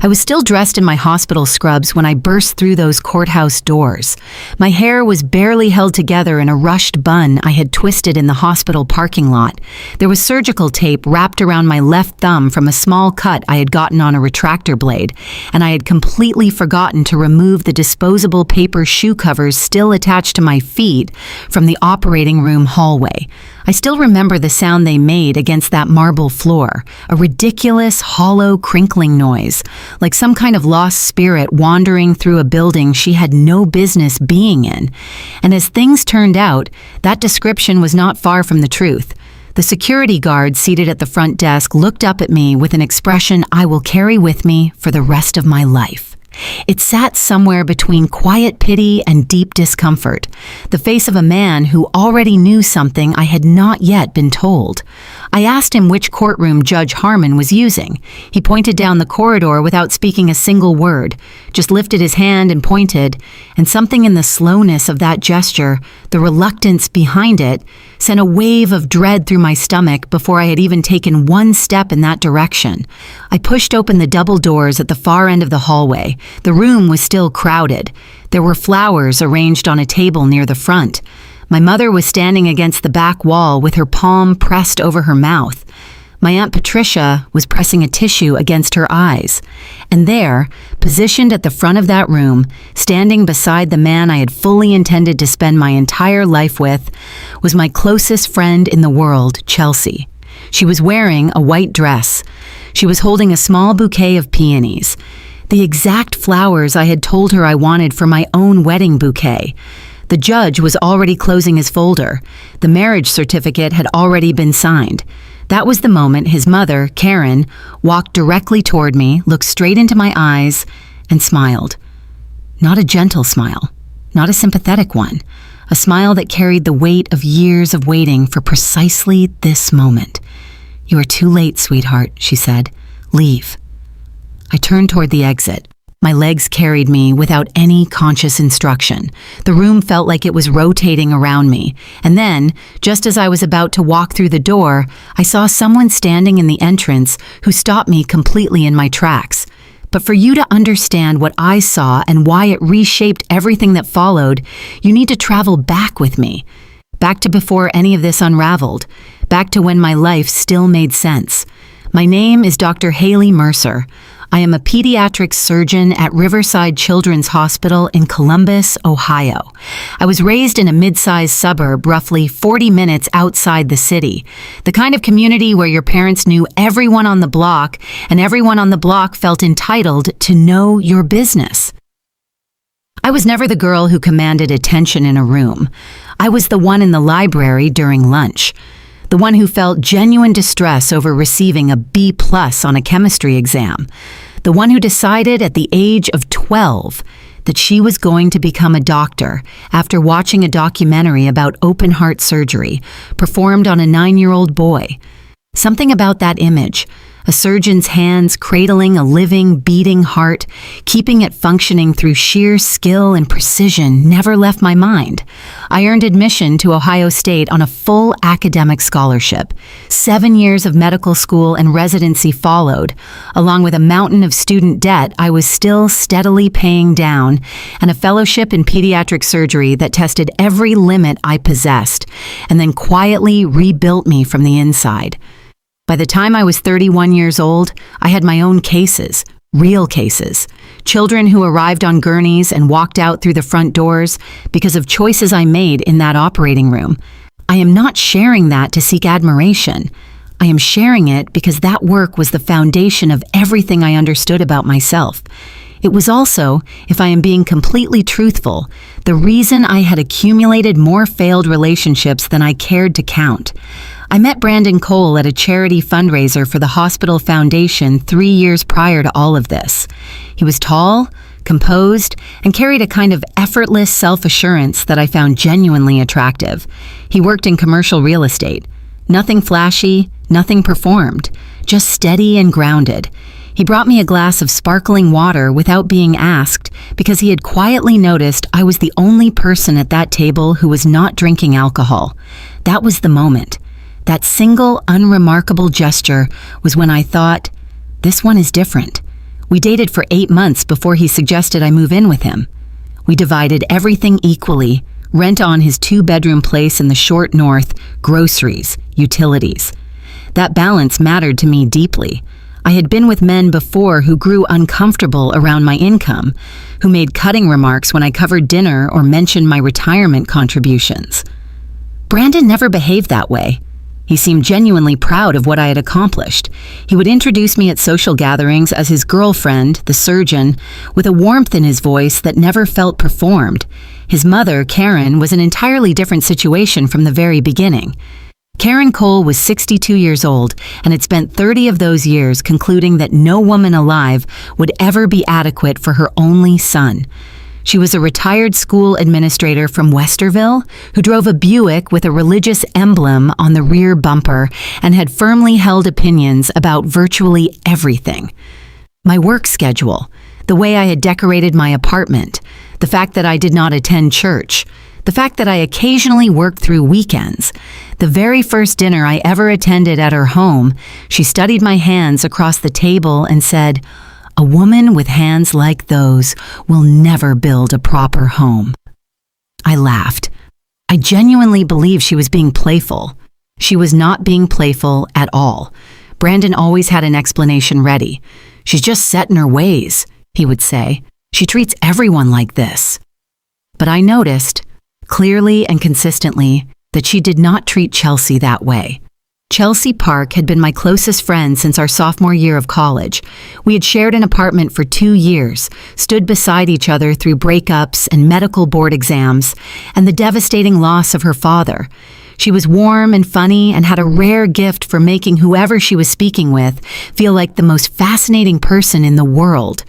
I was still dressed in my hospital scrubs when I burst through those courthouse doors. My hair was barely held together in a rushed bun I had twisted in the hospital parking lot. There was surgical tape wrapped around my left thumb from a small cut I had gotten on a retractor blade, and I had completely forgotten to remove the disposable paper shoe covers still attached to my feet from the operating room hallway. I still remember the sound they made against that marble floor, a ridiculous, hollow, crinkling noise, like some kind of lost spirit wandering through a building she had no business being in. And as things turned out, that description was not far from the truth. The security guard seated at the front desk looked up at me with an expression I will carry with me for the rest of my life. It sat somewhere between quiet pity and deep discomfort, the face of a man who already knew something I had not yet been told. I asked him which courtroom Judge Harmon was using. He pointed down the corridor without speaking a single word, just lifted his hand and pointed, and something in the slowness of that gesture, the reluctance behind it, sent a wave of dread through my stomach before I had even taken one step in that direction. I pushed open the double doors at the far end of the hallway. The room was still crowded. There were flowers arranged on a table near the front. My mother was standing against the back wall with her palm pressed over her mouth. My Aunt Patricia was pressing a tissue against her eyes. And there, positioned at the front of that room, standing beside the man I had fully intended to spend my entire life with, was my closest friend in the world, Chelsea. She was wearing a white dress. She was holding a small bouquet of peonies, the exact flowers I had told her I wanted for my own wedding bouquet. The judge was already closing his folder. The marriage certificate had already been signed. That was the moment his mother, Karen, walked directly toward me, looked straight into my eyes, and smiled. Not a gentle smile, not a sympathetic one, a smile that carried the weight of years of waiting for precisely this moment. "You are too late, sweetheart," she said. "Leave." I turned toward the exit. My legs carried me without any conscious instruction. The room felt like it was rotating around me. And then, just as I was about to walk through the door, I saw someone standing in the entrance who stopped me completely in my tracks. But for you to understand what I saw and why it reshaped everything that followed, you need to travel back with me. Back to before any of this unraveled. Back to when my life still made sense. My name is Dr. Hailey Mercer. I am a pediatric surgeon at Riverside Children's Hospital in Columbus, Ohio. I was raised in a mid-sized suburb roughly 40 minutes outside the city, the kind of community where your parents knew everyone on the block and everyone on the block felt entitled to know your business. I was never the girl who commanded attention in a room. I was the one in the library during lunch. The one who felt genuine distress over receiving a B+ on a chemistry exam. The one who decided at the age of 12 that she was going to become a doctor after watching a documentary about open-heart surgery performed on a 9-year-old boy. Something about that image, a surgeon's hands cradling a living, beating heart, keeping it functioning through sheer skill and precision, never left my mind. I earned admission to Ohio State on a full academic scholarship. 7 years of medical school and residency followed, along with a mountain of student debt I was still steadily paying down, and a fellowship in pediatric surgery that tested every limit I possessed, and then quietly rebuilt me from the inside. By the time I was 31 years old, I had my own cases, real cases. Children who arrived on gurneys and walked out through the front doors because of choices I made in that operating room. I am not sharing that to seek admiration. I am sharing it because that work was the foundation of everything I understood about myself. It was also, if I am being completely truthful, the reason I had accumulated more failed relationships than I cared to count. I met Brandon Cole at a charity fundraiser for the hospital foundation 3 years prior to all of this. He was tall, composed, and carried a kind of effortless self-assurance that I found genuinely attractive. He worked in commercial real estate. Nothing flashy, nothing performed, just steady and grounded. He brought me a glass of sparkling water without being asked because he had quietly noticed I was the only person at that table who was not drinking alcohol. That was the moment. That single, unremarkable gesture was when I thought, this one is different. We dated for 8 months before he suggested I move in with him. We divided everything equally, rent on his 2-bedroom place in the short north, groceries, utilities. That balance mattered to me deeply. I had been with men before who grew uncomfortable around my income, who made cutting remarks when I covered dinner or mentioned my retirement contributions. Brandon never behaved that way. He seemed genuinely proud of what I had accomplished. He would introduce me at social gatherings as his girlfriend, the surgeon, with a warmth in his voice that never felt performed. His mother, Karen, was an entirely different situation from the very beginning. Karen Cole was 62 years old and had spent 30 of those years concluding that no woman alive would ever be adequate for her only son. She was a retired school administrator from Westerville who drove a Buick with a religious emblem on the rear bumper and had firmly held opinions about virtually everything. My work schedule, the way I had decorated my apartment, the fact that I did not attend church, the fact that I occasionally worked through weekends. The very first dinner I ever attended at her home, she studied my hands across the table and said, "A woman with hands like those will never build a proper home." I laughed. I genuinely believed she was being playful. She was not being playful at all. Brandon always had an explanation ready. "She's just set in her ways," he would say. "She treats everyone like this." But I noticed, clearly and consistently, that she did not treat Chelsea that way. Chelsea Park had been my closest friend since our sophomore year of college. We had shared an apartment for 2 years, stood beside each other through breakups and medical board exams, and the devastating loss of her father. She was warm and funny and had a rare gift for making whoever she was speaking with feel like the most fascinating person in the world.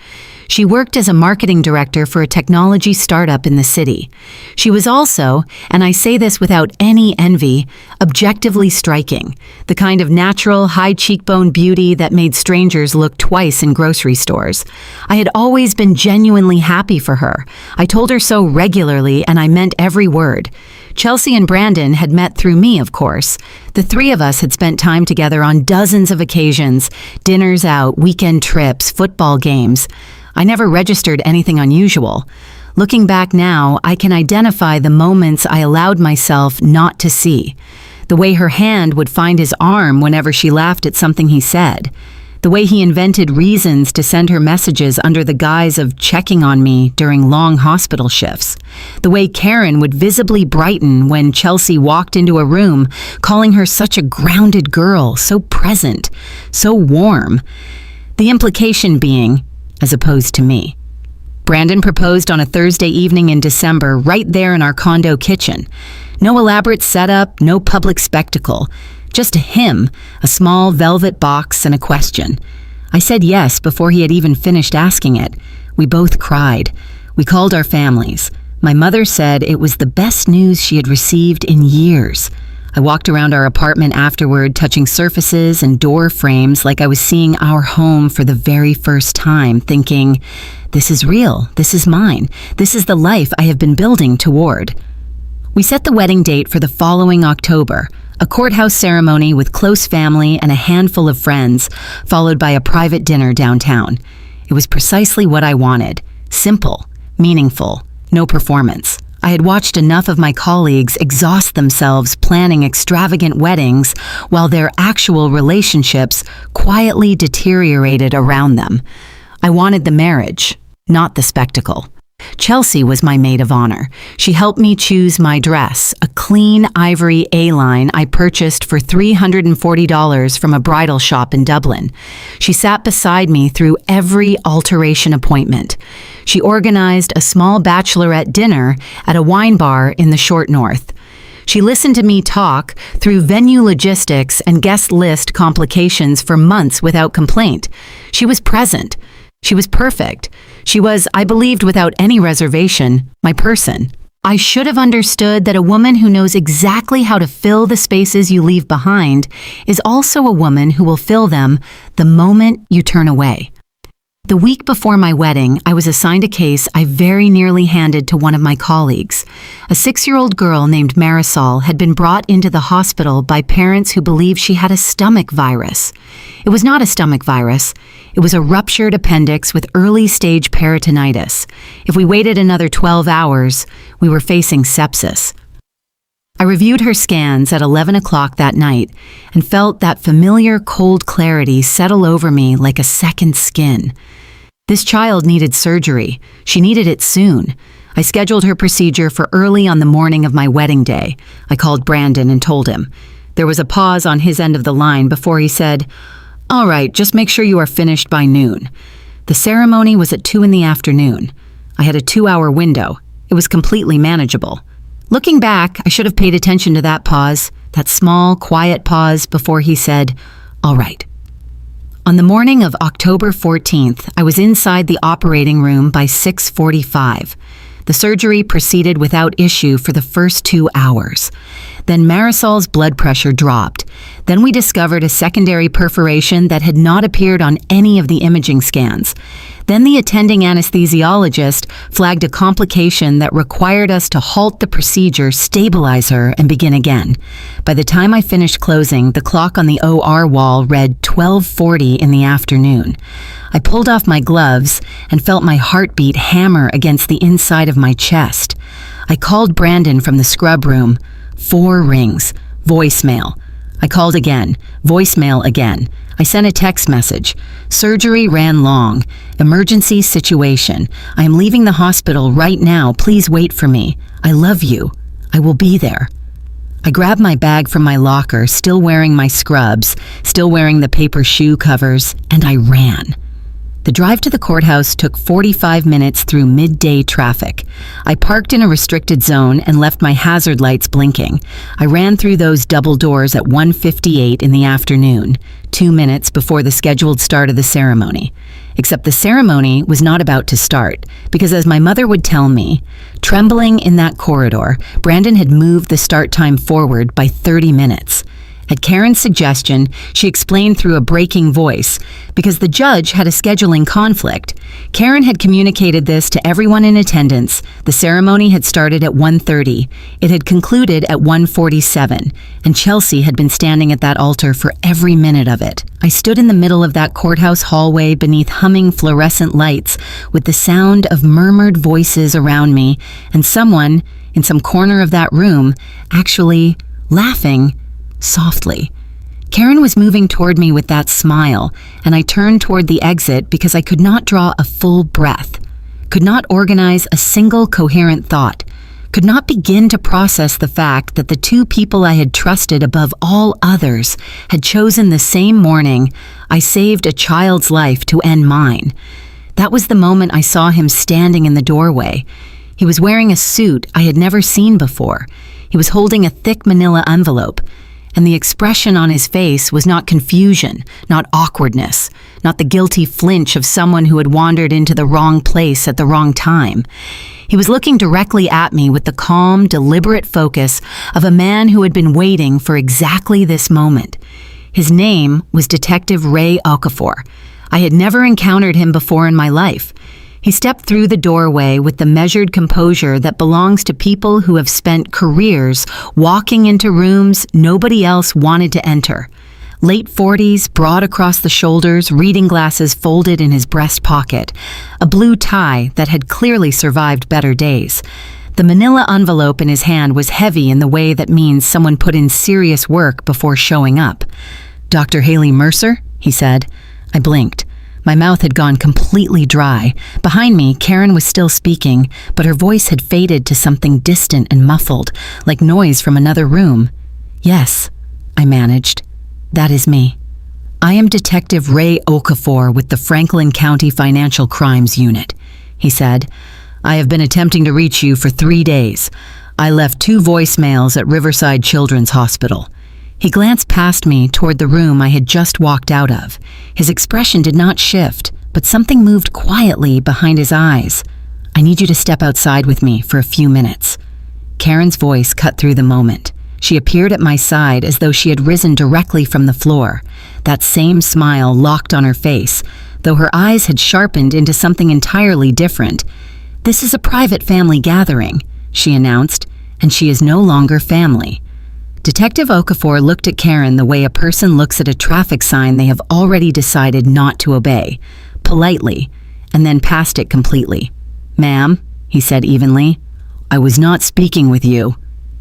She worked as a marketing director for a technology startup in the city. She was also, and I say this without any envy, objectively striking, the kind of natural, high cheekbone beauty that made strangers look twice in grocery stores. I had always been genuinely happy for her. I told her so regularly, and I meant every word. Chelsea and Brandon had met through me, of course. The 3 of us had spent time together on dozens of occasions, dinners out, weekend trips, football games. I never registered anything unusual. Looking back now, I can identify the moments I allowed myself not to see. The way her hand would find his arm whenever she laughed at something he said. The way he invented reasons to send her messages under the guise of checking on me during long hospital shifts. The way Karen would visibly brighten when Chelsea walked into a room, calling her such a grounded girl, so present, so warm. The implication being, as opposed to me. Brandon proposed on a Thursday evening in December, right there in our condo kitchen. No elaborate setup, no public spectacle. Just him, a small velvet box, and a question. I said yes before he had even finished asking it. We both cried. We called our families. My mother said it was the best news she had received in years. I walked around our apartment afterward, touching surfaces and door frames like I was seeing our home for the very first time, thinking, this is real, this is mine, this is the life I have been building toward. We set the wedding date for the following October, a courthouse ceremony with close family and a handful of friends, followed by a private dinner downtown. It was precisely what I wanted, simple, meaningful, no performance. I had watched enough of my colleagues exhaust themselves planning extravagant weddings while their actual relationships quietly deteriorated around them. I wanted the marriage, not the spectacle. Chelsea was my maid of honor. She helped me choose my dress, a clean ivory A-line I purchased for $340 from a bridal shop in Dublin. She sat beside me through every alteration appointment. She organized a small bachelorette dinner at a wine bar in the short north. She listened to me talk through venue logistics and guest list complications for months without complaint. She was present. She was perfect. She was, I believed without any reservation, my person. I should have understood that a woman who knows exactly how to fill the spaces you leave behind is also a woman who will fill them the moment you turn away. The week before my wedding, I was assigned a case I very nearly handed to one of my colleagues. A 6-year-old girl named Marisol had been brought into the hospital by parents who believed she had a stomach virus. It was not a stomach virus. It was a ruptured appendix with early-stage peritonitis. If we waited another 12 hours, we were facing sepsis. I reviewed her scans at 11 o'clock that night and felt that familiar cold clarity settle over me like a second skin. This child needed surgery. She needed it soon. I scheduled her procedure for early on the morning of my wedding day. I called Brandon and told him. There was a pause on his end of the line before he said, "All right, just make sure you are finished by noon." The ceremony was at 2 in the afternoon. I had a 2-hour window. It was completely manageable. Looking back, I should have paid attention to that pause, that small, quiet pause before he said, "All right." On the morning of October 14th, I was inside the operating room by 6:45. The surgery proceeded without issue for the first 2 hours. Then Marisol's blood pressure dropped. Then we discovered a secondary perforation that had not appeared on any of the imaging scans. Then the attending anesthesiologist flagged a complication that required us to halt the procedure, stabilize her, and begin again. By the time I finished closing, the clock on the OR wall read 12:40 in the afternoon. I pulled off my gloves and felt my heartbeat hammer against the inside of my chest. I called Brandon from the scrub room. 4 rings. Voicemail. I called again. Voicemail again. I sent a text message. Surgery ran long. Emergency situation. I am leaving the hospital right now. Please wait for me. I love you. I will be there. I grabbed my bag from my locker, still wearing my scrubs, still wearing the paper shoe covers, and I ran. The drive to the courthouse took 45 minutes through midday traffic. I parked in a restricted zone and left my hazard lights blinking. I ran through those double doors at 1:58 in the afternoon, 2 minutes before the scheduled start of the ceremony. Except the ceremony was not about to start, because as my mother would tell me, trembling in that corridor, Brandon had moved the start time forward by 30 minutes. At Karen's suggestion, she explained through a breaking voice, because the judge had a scheduling conflict. Karen had communicated this to everyone in attendance. The ceremony had started at 1:30. It had concluded at 1:47, and Chelsea had been standing at that altar for every minute of it. I stood in the middle of that courthouse hallway beneath humming fluorescent lights, with the sound of murmured voices around me, and someone, in some corner of that room, actually laughing softly. Karen was moving toward me with that smile, and I turned toward the exit because I could not draw a full breath, could not organize a single coherent thought, could not begin to process the fact that the 2 people I had trusted above all others had chosen the same morning I saved a child's life to end mine. That was the moment I saw him standing in the doorway. He was wearing a suit I had never seen before. He was holding a thick manila envelope, and the expression on his face was not confusion, not awkwardness, not the guilty flinch of someone who had wandered into the wrong place at the wrong time. He was looking directly at me with the calm, deliberate focus of a man who had been waiting for exactly this moment. His name was Detective Ray Okafor. I had never encountered him before in my life. He stepped through the doorway with the measured composure that belongs to people who have spent careers walking into rooms nobody else wanted to enter. Late 40s, broad across the shoulders, reading glasses folded in his breast pocket, a blue tie that had clearly survived better days. The manila envelope in his hand was heavy in the way that means someone put in serious work before showing up. "Dr. Hailey Mercer?" he said. I blinked. My mouth had gone completely dry. Behind me, Karen was still speaking, but her voice had faded to something distant and muffled, like noise from another room. "Yes," I managed. "That is me. I am Detective Ray Okafor with the Franklin County Financial Crimes Unit," he said. "I have been attempting to reach you for 3 days. I left 2 voicemails at Riverside Children's Hospital." He glanced past me toward the room I had just walked out of. His expression did not shift, but something moved quietly behind his eyes. "I need you to step outside with me for a few minutes." Karen's voice cut through the moment. She appeared at my side as though she had risen directly from the floor. That same smile locked on her face, though her eyes had sharpened into something entirely different. "This is a private family gathering," she announced, "and she is no longer family." Detective Okafor looked at Karen the way a person looks at a traffic sign they have already decided not to obey, politely, and then passed it completely. "Ma'am," he said evenly, "I was not speaking with you."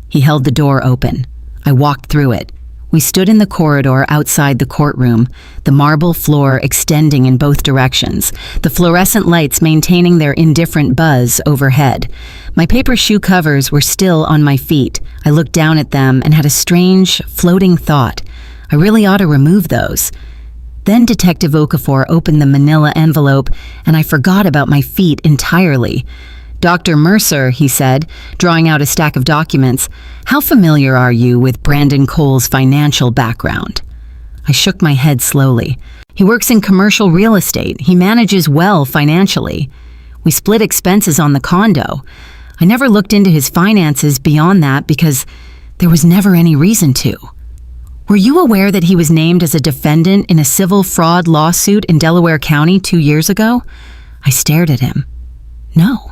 He held the door open. I walked through it. We stood in the corridor outside the courtroom, the marble floor extending in both directions, the fluorescent lights maintaining their indifferent buzz overhead. My paper shoe covers were still on my feet. I looked down at them and had a strange, floating thought. I really ought to remove those. Then Detective Okafor opened the manila envelope, and I forgot about my feet entirely. "Dr. Mercer," he said, drawing out a stack of documents, "how familiar are you with Brandon Cole's financial background?" I shook my head slowly. "He works in commercial real estate. He manages well financially. We split expenses on the condo. I never looked into his finances beyond that because there was never any reason to." "Were you aware that he was named as a defendant in a civil fraud lawsuit in Delaware County 2 years ago?" I stared at him. "No."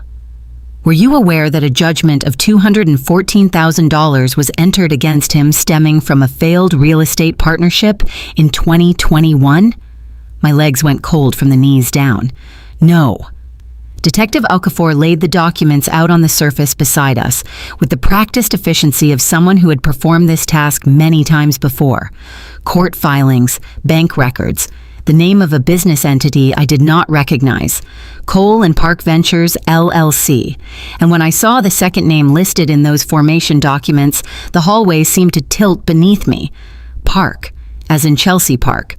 "Were you aware that a judgment of $214,000 was entered against him stemming from a failed real estate partnership in 2021? My legs went cold from the knees down. "No." Detective Okafor laid the documents out on the surface beside us, with the practiced efficiency of someone who had performed this task many times before. Court filings, bank records, the name of a business entity I did not recognize, Cole and Park Ventures, LLC. And when I saw the second name listed in those formation documents, the hallway seemed to tilt beneath me. Park, as in Chelsea Park.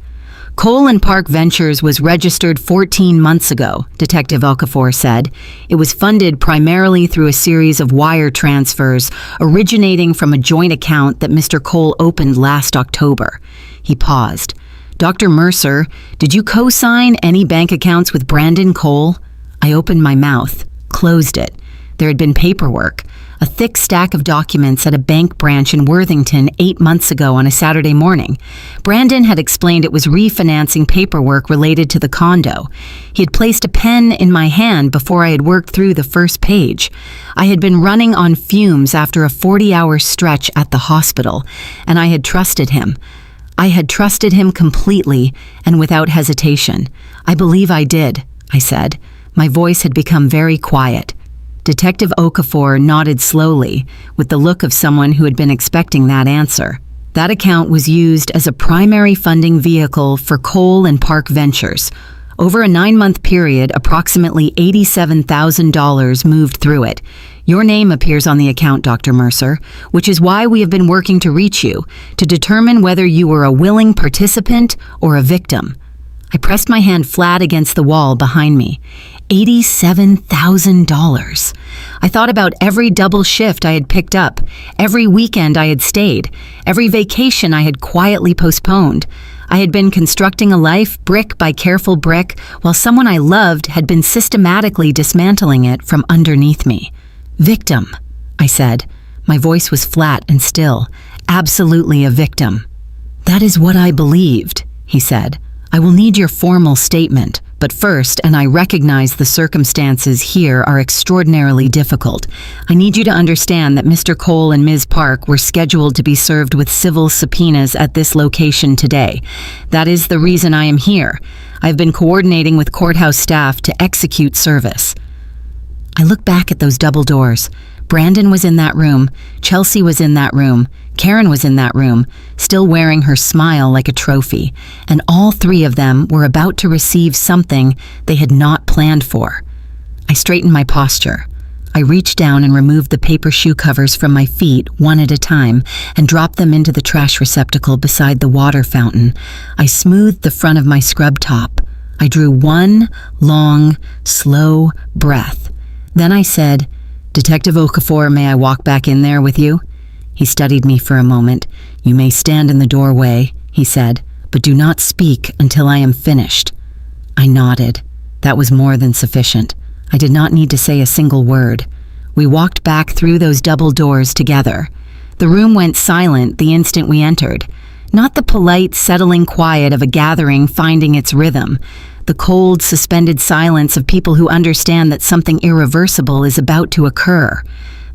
"Cole and Park Ventures was registered 14 months ago," Detective Okafor said. "It was funded primarily through a series of wire transfers originating from a joint account that Mr. Cole opened last October." He paused. "Dr. Mercer, did you co-sign any bank accounts with Brandon Cole?" I opened my mouth, closed it. There had been paperwork, a thick stack of documents at a bank branch in Worthington 8 months ago on a Saturday morning. Brandon had explained it was refinancing paperwork related to the condo. He had placed a pen in my hand before I had worked through the first page. I had been running on fumes after a 40-hour stretch at the hospital, and I had trusted him. I had trusted him completely and without hesitation. "I believe I did," I said. My voice had become very quiet. Detective Okafor nodded slowly, with the look of someone who had been expecting that answer. "That account was used as a primary funding vehicle for Cole and Park Ventures. Over a 9-month period, approximately $87,000 moved through it. Your name appears on the account, Dr. Mercer, which is why we have been working to reach you, to determine whether you were a willing participant or a victim." I pressed my hand flat against the wall behind me. $87,000. I thought about every double shift I had picked up, every weekend I had stayed, every vacation I had quietly postponed. I had been constructing a life brick by careful brick, while someone I loved had been systematically dismantling it from underneath me. "Victim," I said. My voice was flat and still. "Absolutely a victim." "That is what I believed," he said. "I will need your formal statement, but first, and I recognize the circumstances here are extraordinarily difficult, I need you to understand that Mr. Cole and Ms. Park were scheduled to be served with civil subpoenas at this location today. That is the reason I am here. I've been coordinating with courthouse staff to execute service." I looked back at those double doors. Brandon was in that room, Chelsea was in that room, Karen was in that room, still wearing her smile like a trophy, and all three of them were about to receive something they had not planned for. I straightened my posture. I reached down and removed the paper shoe covers from my feet one at a time and dropped them into the trash receptacle beside the water fountain. I smoothed the front of my scrub top. I drew one long, slow breath. Then I said, "Detective Okafor, may I walk back in there with you?" He studied me for a moment. "You may stand in the doorway," he said, "but do not speak until I am finished." I nodded. That was more than sufficient. I did not need to say a single word. We walked back through those double doors together. The room went silent the instant we entered. Not the polite, settling quiet of a gathering finding its rhythm. the cold, suspended silence of people who understand that something irreversible is about to occur.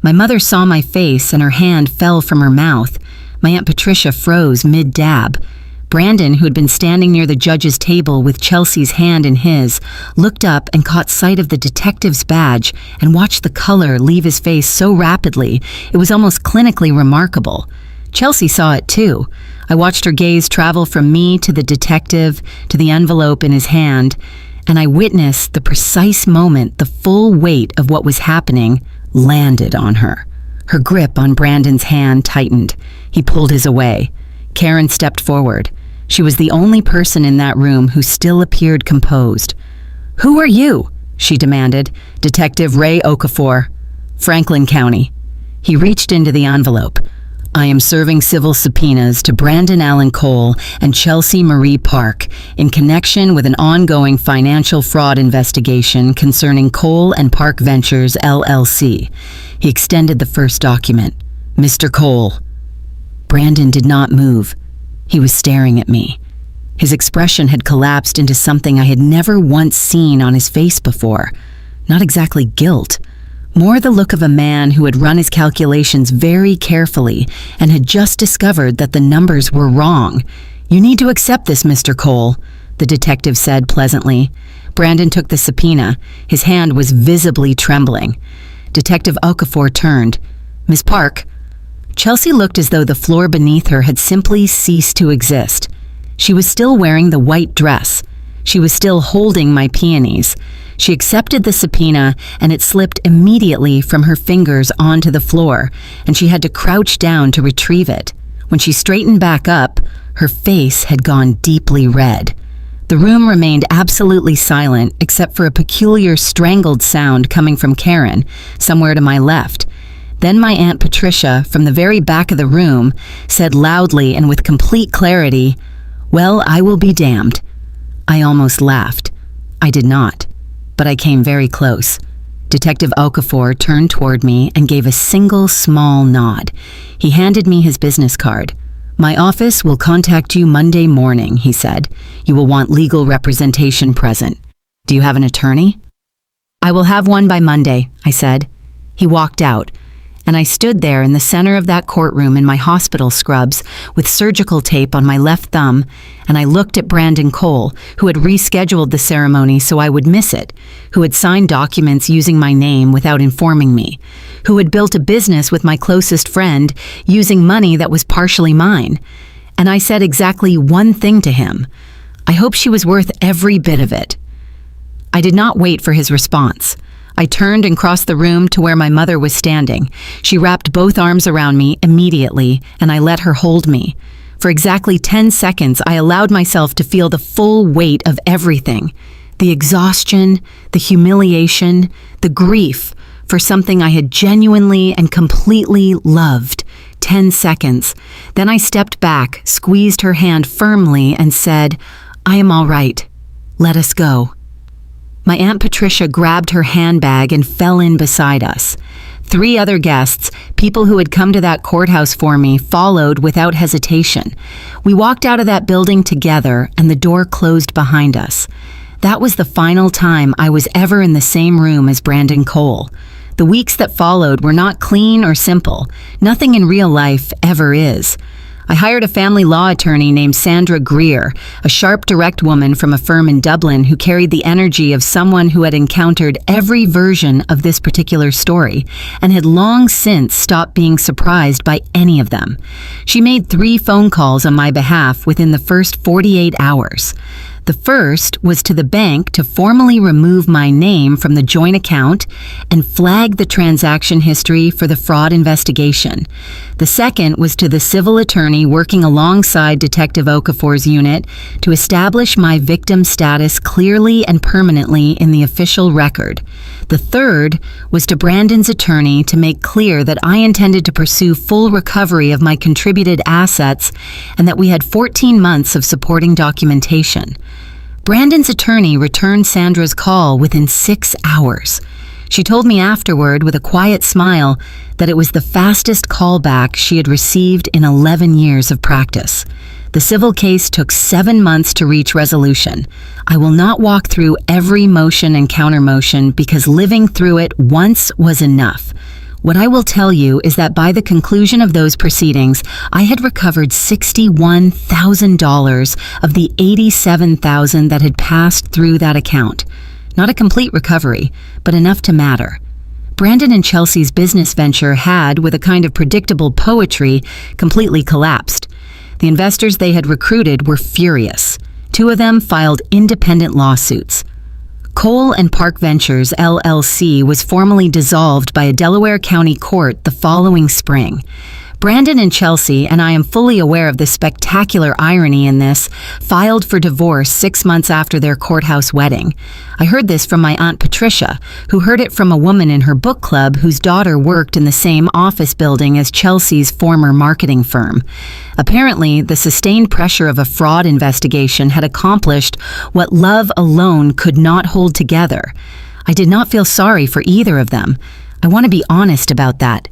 My mother saw my face and her hand fell from her mouth. My Aunt Patricia froze mid-dab. Brandon, who had been standing near the judge's table with Chelsea's hand in his, looked up and caught sight of the detective's badge and watched the color leave his face so rapidly it was almost clinically remarkable. Chelsea saw it too. I watched her gaze travel from me to the detective, to the envelope in his hand, and I witnessed the precise moment the full weight of what was happening landed on her. Her grip on Brandon's hand tightened. He pulled his away. Karen stepped forward. She was the only person in that room who still appeared composed. "Who are you?" she demanded. "Detective Ray Okafor, Franklin County." He reached into the envelope. "I am serving civil subpoenas to Brandon Allen Cole and Chelsea Marie Park in connection with an ongoing financial fraud investigation concerning Cole and Park Ventures, LLC. He extended the first document. "Mr. Cole." Brandon did not move. He was staring at me. His expression had collapsed into something I had never once seen on his face before. Not exactly guilt. More the look of a man who had run his calculations very carefully and had just discovered that the numbers were wrong. "You need to accept this, Mr. Cole," the detective said pleasantly. Brandon took the subpoena. His hand was visibly trembling. Detective Okafor turned. "Miss Park." Chelsea looked as though the floor beneath her had simply ceased to exist. She was still wearing the white dress. She was still holding my peonies. She accepted the subpoena, and it slipped immediately from her fingers onto the floor, and she had to crouch down to retrieve it. When she straightened back up, her face had gone deeply red. The room remained absolutely silent except for a peculiar strangled sound coming from Karen, somewhere to my left. Then my Aunt Patricia, from the very back of the room, said loudly and with complete clarity, "Well, I will be damned." I almost laughed. I did not, but I came very close. Detective Okafor turned toward me and gave a single small nod. He handed me his business card. "My office will contact you Monday morning," he said. "You will want legal representation present. Do you have an attorney?" "I will have one by Monday," I said. He walked out, and I stood there in the center of that courtroom in my hospital scrubs with surgical tape on my left thumb, and I looked at Brandon Cole, who had rescheduled the ceremony so I would miss it, who had signed documents using my name without informing me, who had built a business with my closest friend using money that was partially mine. And I said exactly one thing to him. I hope she was worth every bit of it. I did not wait for his response. I turned and crossed the room to where my mother was standing. She wrapped both arms around me immediately, and I let her hold me. For exactly 10 seconds, I allowed myself to feel the full weight of everything. The exhaustion, the humiliation, the grief for something I had genuinely and completely loved. 10 seconds. Then I stepped back, squeezed her hand firmly, and said, "I am all right. Let us go." My Aunt Patricia grabbed her handbag and fell in beside us. 3 other guests, people who had come to that courthouse for me, followed without hesitation. We walked out of that building together, and the door closed behind us. That was the final time I was ever in the same room as Brandon Cole. The weeks that followed were not clean or simple. Nothing in real life ever is. I hired a family law attorney named Sandra Greer, a sharp, direct woman from a firm in Dublin who carried the energy of someone who had encountered every version of this particular story and had long since stopped being surprised by any of them. She made 3 phone calls on my behalf within the first 48 hours. The first was to the bank to formally remove my name from the joint account and flag the transaction history for the fraud investigation. The second was to the civil attorney working alongside Detective Okafor's unit to establish my victim status clearly and permanently in the official record. The third was to Brandon's attorney to make clear that I intended to pursue full recovery of my contributed assets and that we had 14 months of supporting documentation. Brandon's attorney returned Sandra's call within 6 hours. She told me afterward with a quiet smile that it was the fastest callback she had received in 11 years of practice. The civil case took 7 months to reach resolution. I will not walk through every motion and counter-motion because living through it once was enough. What I will tell you is that by the conclusion of those proceedings, I had recovered $61,000 of the $87,000 that had passed through that account. Not a complete recovery, but enough to matter. Brandon and Chelsea's business venture had, with a kind of predictable poetry, completely collapsed. The investors they had recruited were furious. 2 of them filed independent lawsuits. Cole and Park Ventures, LLC, was formally dissolved by a Delaware County court the following spring. Brandon and Chelsea, and I am fully aware of the spectacular irony in this, filed for divorce 6 months after their courthouse wedding. I heard this from my Aunt Patricia, who heard it from a woman in her book club whose daughter worked in the same office building as Chelsea's former marketing firm. Apparently, the sustained pressure of a fraud investigation had accomplished what love alone could not hold together. I did not feel sorry for either of them. I want to be honest about that.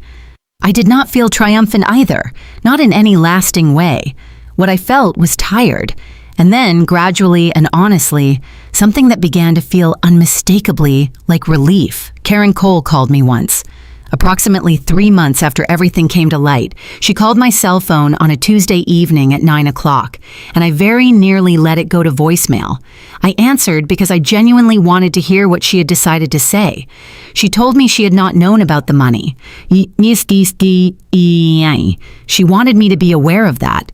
I did not feel triumphant either, not in any lasting way. What I felt was tired, and then, gradually and honestly, something that began to feel unmistakably like relief. Karen Cole called me once. Approximately 3 months after everything came to light, she called my cell phone on a Tuesday evening at 9 o'clock, and I very nearly let it go to voicemail. I answered because I genuinely wanted to hear what she had decided to say. She told me she had not known about the money. She wanted me to be aware of that.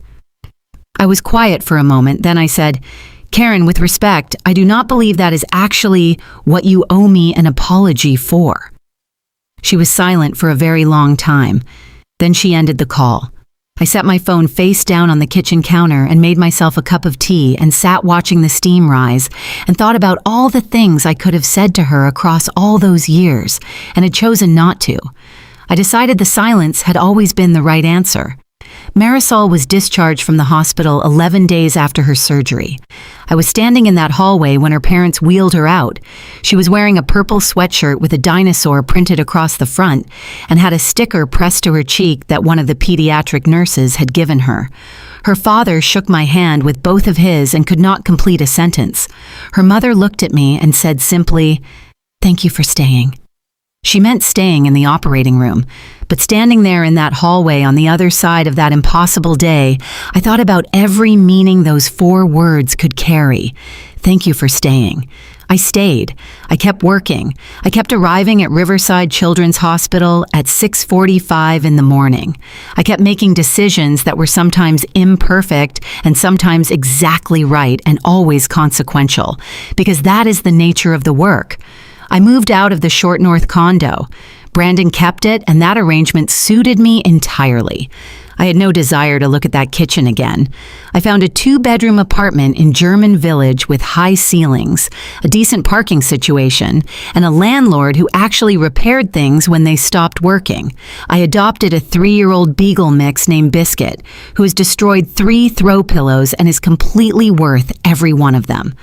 I was quiet for a moment, then I said, "Karen, with respect, I do not believe that is actually what you owe me an apology for." She was silent for a very long time. Then she ended the call. I set my phone face down on the kitchen counter and made myself a cup of tea and sat watching the steam rise and thought about all the things I could have said to her across all those years and had chosen not to. I decided the silence had always been the right answer. Marisol was discharged from the hospital 11 days after her surgery. I was standing in that hallway when her parents wheeled her out. She was wearing a purple sweatshirt with a dinosaur printed across the front and had a sticker pressed to her cheek that one of the pediatric nurses had given her. Her father shook my hand with both of his and could not complete a sentence. Her mother looked at me and said simply, "Thank you for staying." She meant staying in the operating room, but standing there in that hallway on the other side of that impossible day, I thought about every meaning those 4 words could carry. Thank you for staying. I stayed. I kept working. I kept arriving at Riverside Children's Hospital at 6:45 in the morning. I kept making decisions that were sometimes imperfect and sometimes exactly right and always consequential, because that is the nature of the work. I moved out of the Short North condo. Brandon kept it, and that arrangement suited me entirely. I had no desire to look at that kitchen again. I found a 2-bedroom apartment in German Village with high ceilings, a decent parking situation, and a landlord who actually repaired things when they stopped working. I adopted a 3-year-old beagle mix named Biscuit, who has destroyed 3 throw pillows and is completely worth every one of them.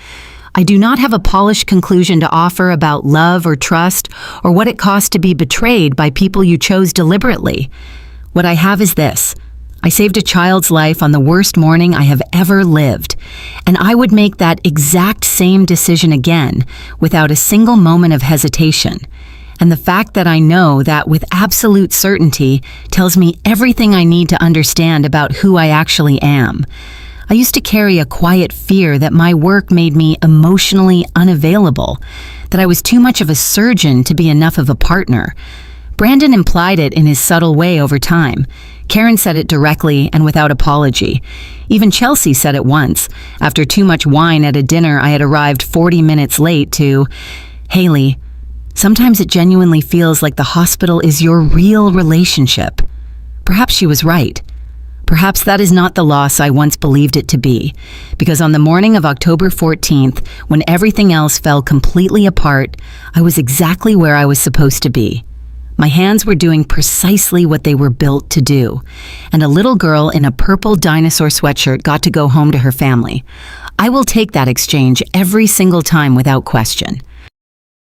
I do not have a polished conclusion to offer about love or trust or what it costs to be betrayed by people you chose deliberately. What I have is this. I saved a child's life on the worst morning I have ever lived, and I would make that exact same decision again without a single moment of hesitation. And the fact that I know that with absolute certainty tells me everything I need to understand about who I actually am. I used to carry a quiet fear that my work made me emotionally unavailable, that I was too much of a surgeon to be enough of a partner. Brandon implied it in his subtle way over time. Karen said it directly and without apology. Even Chelsea said it once, after too much wine at a dinner I had arrived 40 minutes late to, "Hailey, sometimes it genuinely feels like the hospital is your real relationship." Perhaps she was right. Perhaps that is not the loss I once believed it to be, because on the morning of October 14th, when everything else fell completely apart, I was exactly where I was supposed to be. My hands were doing precisely what they were built to do, and a little girl in a purple dinosaur sweatshirt got to go home to her family. I will take that exchange every single time without question.